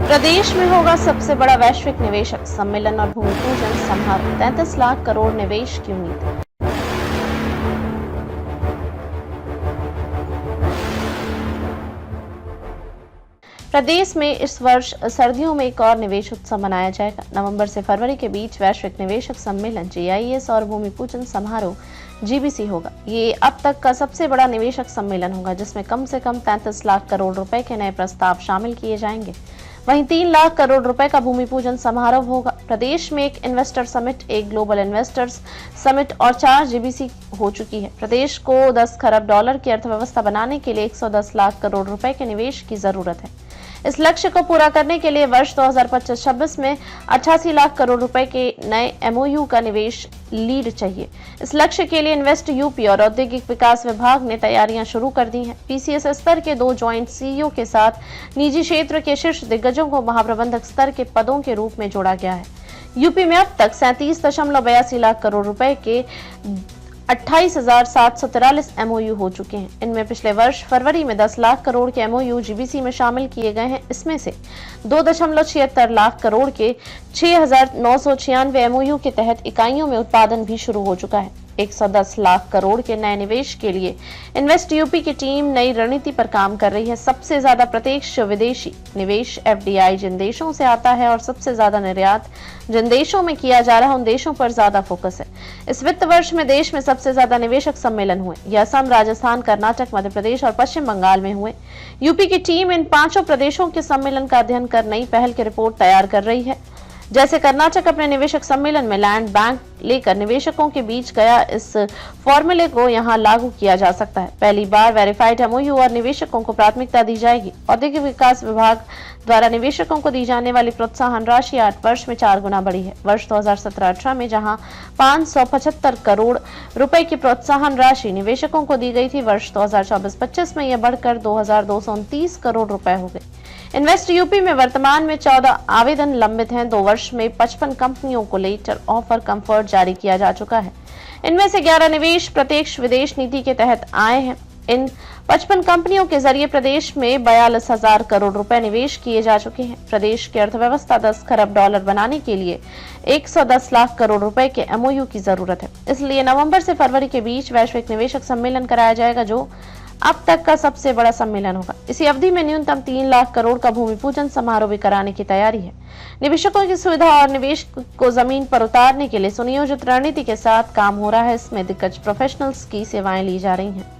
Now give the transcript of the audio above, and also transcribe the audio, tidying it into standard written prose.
प्रदेश में होगा सबसे बड़ा वैश्विक निवेशक सम्मेलन और भूमि पूजन समारोह। 33 लाख करोड़ निवेश की उम्मीद। प्रदेश में इस वर्ष सर्दियों में एक और निवेश उत्सव मनाया जाएगा। नवंबर से फरवरी के बीच वैश्विक निवेशक सम्मेलन GIS और भूमि पूजन समारोह GBC होगा। ये अब तक का सबसे बड़ा निवेशक सम्मेलन होगा, जिसमें कम से कम 33 लाख करोड़ रुपए के नए प्रस्ताव शामिल किए जाएंगे। वहीं 3 लाख करोड़ रुपए का भूमि पूजन समारोह होगा। प्रदेश में एक इन्वेस्टर समिट, एक ग्लोबल इन्वेस्टर्स समिट और 4 GBC हो चुकी है। प्रदेश को 10 खरब डॉलर की अर्थव्यवस्था बनाने के लिए 110 लाख करोड़ रुपए के निवेश की जरूरत है। इस लक्ष्य को पूरा करने के लिए वर्ष 2025-26 में 88 लाख करोड़ रुपए के नए MOU का निवेश लीड चाहिए। इस लक्ष्य के लिए इन्वेस्ट यूपी और औद्योगिक विकास विभाग ने तैयारियां शुरू कर दी हैं। PCS स्तर के 2 जॉइंट CEO के साथ निजी क्षेत्र के शीर्ष दिग्गजों को महाप्रबंधक स्तर के पदों के रूप में जोड़ा गया है। यूपी में अब तक 37.82 लाख करोड़ रुपए के 28,743 MOU हो चुके हैं। इनमें पिछले वर्ष फरवरी में 10 लाख करोड़ के MOU GBC में शामिल किए गए हैं। इसमें से 2.76 लाख करोड़ के 6,996 MOU के तहत इकाइयों में उत्पादन भी शुरू हो चुका है। 110 लाख करोड़ के नए निवेश के लिए इन्वेस्ट यूपी की टीम नई रणनीति पर काम कर रही है। सबसे ज्यादा प्रत्यक्ष विदेशी निवेश FDI जिन देशों से आता है और सबसे ज्यादा निर्यात जिन देशों में किया जा रहा है, उन देशों पर ज्यादा फोकस है। इस वित्त वर्ष में देश में सबसे ज्यादा निवेशक सम्मेलन हुए। यह असम, राजस्थान, कर्नाटक, मध्य प्रदेश और पश्चिम बंगाल में हुए। यूपी की टीम इन 5 प्रदेशों के सम्मेलन का अध्ययन कर नई पहल की रिपोर्ट तैयार कर रही है। जैसे कर्नाटक अपने निवेशक सम्मेलन में लैंड बैंक लेकर निवेशकों के बीच गया, इस फॉर्मूले को यहां लागू किया जा सकता है। पहली बार वेरीफाइड MOU और निवेशकों को प्राथमिकता दी जाएगी। औद्योगिक विकास विभाग द्वारा निवेशकों को दी जाने वाली प्रोत्साहन राशि 8 वर्ष में 4 गुना बढ़ी है। वर्ष 2017-18 में जहां 575 करोड़ रुपए की प्रोत्साहन राशि निवेशकों को दी गई थी, वर्ष 2024-25 में यह बढ़कर 2,229 करोड़ रुपए हो गए। इन्वेस्ट यूपी में वर्तमान में 14 आवेदन लंबित हैं। 2 वर्ष में 55 कंपनियों को लेटर ऑफर कंफर्ट जारी किया जा चुका है। इनमें से 11 निवेश प्रत्यक्ष विदेश नीति के तहत आए हैं। इन 55 कंपनियों के जरिए प्रदेश में 42,000 करोड़ रुपए निवेश किए जा चुके हैं। प्रदेश की अर्थव्यवस्था 10 खरब डॉलर बनाने के लिए 110 लाख करोड़ रुपए के MOU की जरूरत है। इसलिए नवंबर से फरवरी के बीच वैश्विक निवेशक सम्मेलन कराया जाएगा, जो अब तक का सबसे बड़ा सम्मेलन होगा। इसी अवधि में न्यूनतम 3 लाख करोड़ का भूमि पूजन समारोह भी कराने की तैयारी है। निवेशकों की सुविधा और निवेश को जमीन पर उतारने के लिए सुनियोजित रणनीति के साथ काम हो रहा है। इसमें दिग्गज प्रोफेशनल्स की सेवाएं ली जा रही हैं।